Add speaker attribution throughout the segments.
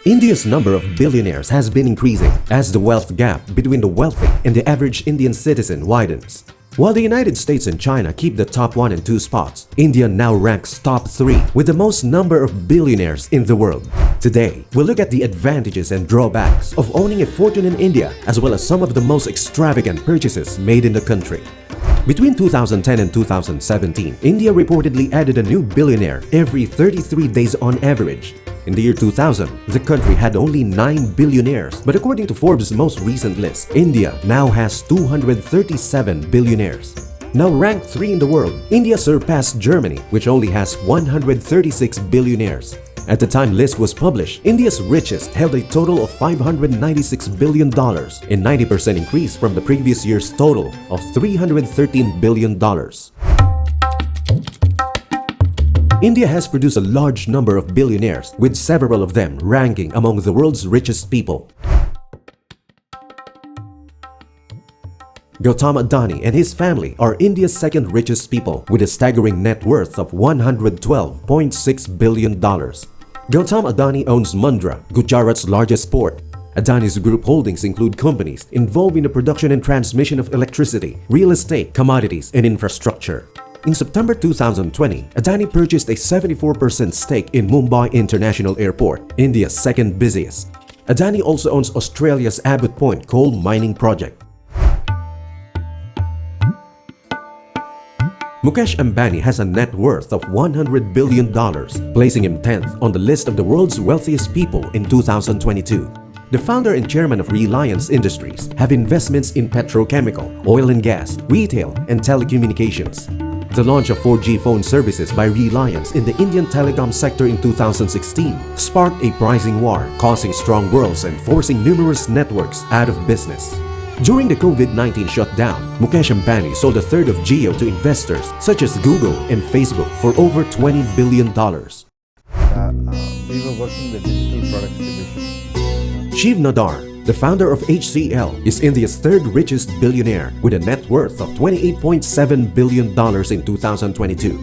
Speaker 1: India's number of billionaires has been increasing as the wealth gap between the wealthy and the average Indian citizen widens. While the United States and China keep the top 1 and 2 spots, India now ranks top 3 with the most number of billionaires in the world. Today, we'll look at the advantages and drawbacks of owning a fortune in India, as well as some of the most extravagant purchases made in the country. Between 2010 and 2017, India reportedly added a new billionaire every 33 days on average. In the year 2000, the country had only 9 billionaires, but according to Forbes' most recent list, India now has 237 billionaires. Now ranked 3 in the world, India surpassed Germany, which only has 136 billionaires. At the time list was published, India's richest held a total of $596 billion, a 90% increase from the previous year's total of $313 billion. India has produced a large number of billionaires, with several of them ranking among the world's richest people. Gautam Adani and his family are India's second richest people, with a staggering net worth of $112.6 billion. Gautam Adani owns Mundra, Gujarat's largest port. Adani's group holdings include companies involved in the production and transmission of electricity, real estate, commodities, and infrastructure. In September 2020, Adani purchased a 74% stake in Mumbai International Airport, India's second busiest. Adani also owns Australia's Abbot Point coal mining project. Mukesh Ambani has a net worth of $100 billion, placing him 10th on the list of the world's wealthiest people in 2022. The founder and chairman of Reliance Industries have investments in petrochemical, oil and gas, retail, and telecommunications. The launch of 4G phone services by Reliance in the Indian telecom sector in 2016 sparked a pricing war, causing strong whirls and forcing numerous networks out of business. During the COVID-19 shutdown, Mukesh Ambani sold a third of Jio to investors such as Google and Facebook for over $20 billion.
Speaker 2: We were working the digital products division.
Speaker 1: Shiv Nadar, the founder of HCL, is India's third richest billionaire with a net worth of $28.7 billion in 2022.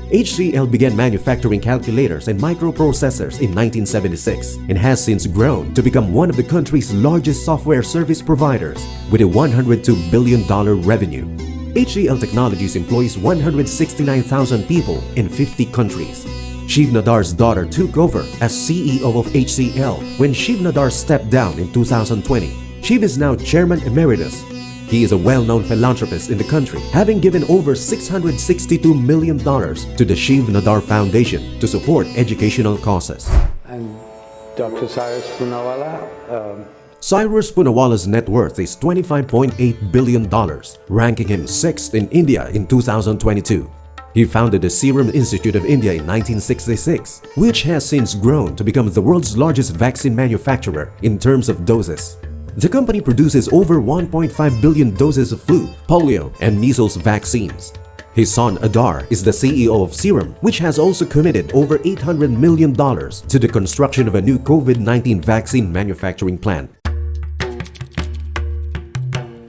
Speaker 1: HCL began manufacturing calculators and microprocessors in 1976 and has since grown to become one of the country's largest software service providers with a $102 billion revenue. HCL Technologies employs 169,000 people in 50 countries. Shiv Nadar's daughter took over as CEO of HCL when Shiv Nadar stepped down in 2020. Shiv is now Chairman Emeritus. He is a well-known philanthropist in the country, having given over $662 million to the Shiv Nadar Foundation to support educational causes.
Speaker 2: And Dr. Cyrus Poonawalla.
Speaker 1: Cyrus Poonawala's net worth is $25.8 billion, ranking him 6th in India in 2022. He founded the Serum Institute of India in 1966, which has since grown to become the world's largest vaccine manufacturer in terms of doses. The company produces over 1.5 billion doses of flu, polio, and measles vaccines. His son Nadar is the CEO of Serum, which has also committed over $800 million to the construction of a new COVID-19 vaccine manufacturing plant.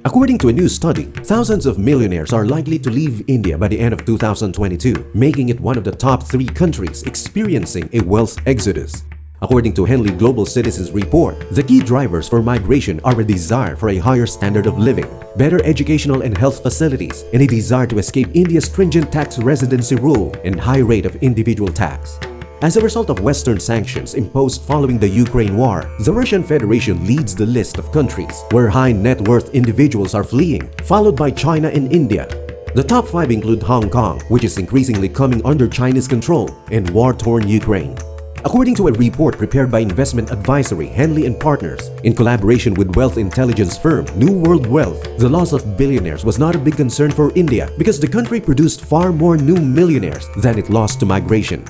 Speaker 1: According to a new study, thousands of millionaires are likely to leave India by the end of 2022, making it one of the top 3 countries experiencing a wealth exodus. According to Henley Global Citizens Report, the key drivers for migration are a desire for a higher standard of living, better educational and health facilities, and a desire to escape India's stringent tax residency rule and high rate of individual tax. As a result of Western sanctions imposed following the Ukraine war, the Russian Federation leads the list of countries where high net worth individuals are fleeing, followed by China and India. The top 5 include Hong Kong, which is increasingly coming under Chinese control, and war-torn Ukraine. According to a report prepared by investment advisory Henley & Partners in collaboration with wealth intelligence firm New World Wealth, the loss of billionaires was not a big concern for India because the country produced far more new millionaires than it lost to migration.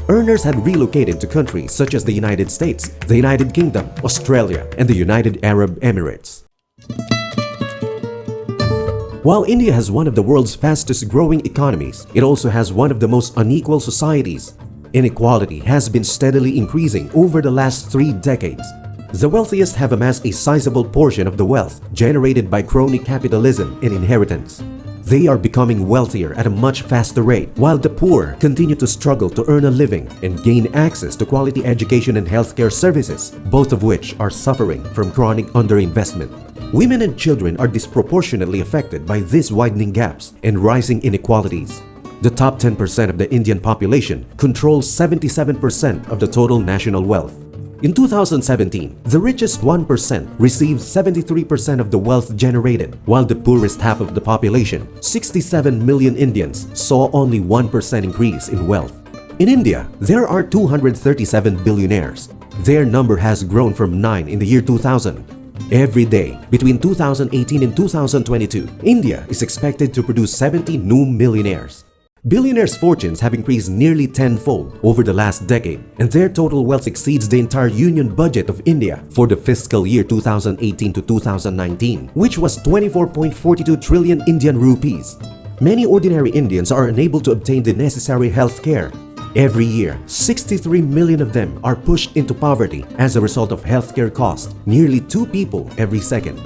Speaker 1: Earners had relocated to countries such as the United States, the United Kingdom, Australia, and the United Arab Emirates. While India has one of the world's fastest growing economies, it also has one of the most unequal societies. Inequality has been steadily increasing over the last 3 decades. The wealthiest have amassed a sizable portion of the wealth generated by crony capitalism and inheritance. They are becoming wealthier at a much faster rate, while the poor continue to struggle to earn a living and gain access to quality education and healthcare services, both of which are suffering from chronic underinvestment. Women and children are disproportionately affected by these widening gaps and rising inequalities. The top 10% of the Indian population controls 77% of the total national wealth. In 2017, the richest 1% received 73% of the wealth generated, while the poorest half of the population, 67 million Indians, saw only 1% increase in wealth. In India, there are 237 billionaires. Their number has grown from 9 in the year 2000. Every day, between 2018 and 2022, India is expected to produce 70 new millionaires. Billionaires' fortunes have increased nearly tenfold over the last decade, and their total wealth exceeds the entire union budget of India for the fiscal year 2018 to 2019, which was 24.42 trillion Indian rupees. Many ordinary Indians are unable to obtain the necessary health care. Every year, 63 million of them are pushed into poverty as a result of healthcare costs, nearly 2 people every second.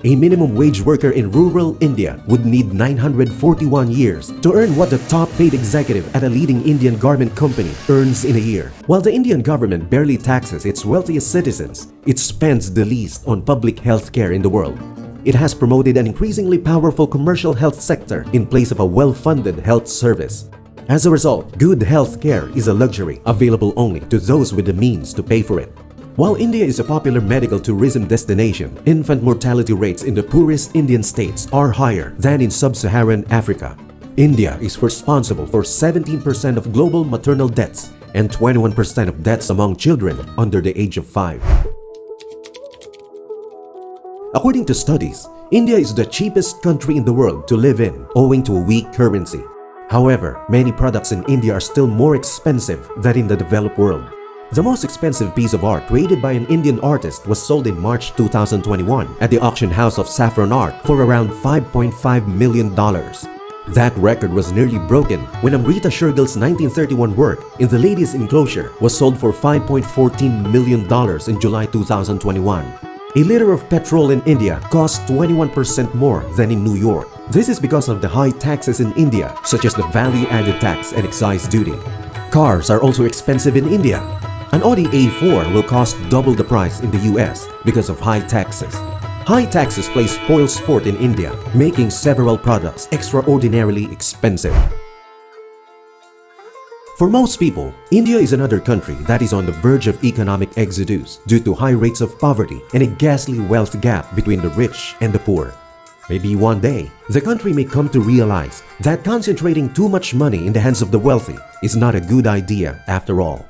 Speaker 1: A minimum wage worker in rural India would need 941 years to earn what the top-paid executive at a leading Indian garment company earns in a year. While the Indian government barely taxes its wealthiest citizens, it spends the least on public health care in the world. It has promoted an increasingly powerful commercial health sector in place of a well-funded health service. As a result, good health care is a luxury available only to those with the means to pay for it. While India is a popular medical tourism destination, infant mortality rates in the poorest Indian states are higher than in sub-Saharan Africa. India is responsible for 17% of global maternal deaths and 21% of deaths among children under the age of 5. According to studies, India is the cheapest country in the world to live in owing to a weak currency. However, many products in India are still more expensive than in the developed world. The most expensive piece of art created by an Indian artist was sold in March 2021 at the auction house of Saffron Art for around $5.5 million. That record was nearly broken when Amrita Shergill's 1931 work in the Ladies' Enclosure was sold for $5.14 million in July 2021. A liter of petrol in India costs 21% more than in New York. This is because of the high taxes in India, such as the value-added tax and excise duty. Cars are also expensive in India. An Audi A4 will cost double the price in the US because of high taxes. High taxes play spoil sport in India, making several products extraordinarily expensive. For most people, India is another country that is on the verge of economic exodus due to high rates of poverty and a ghastly wealth gap between the rich and the poor. Maybe one day, the country may come to realize that concentrating too much money in the hands of the wealthy is not a good idea after all.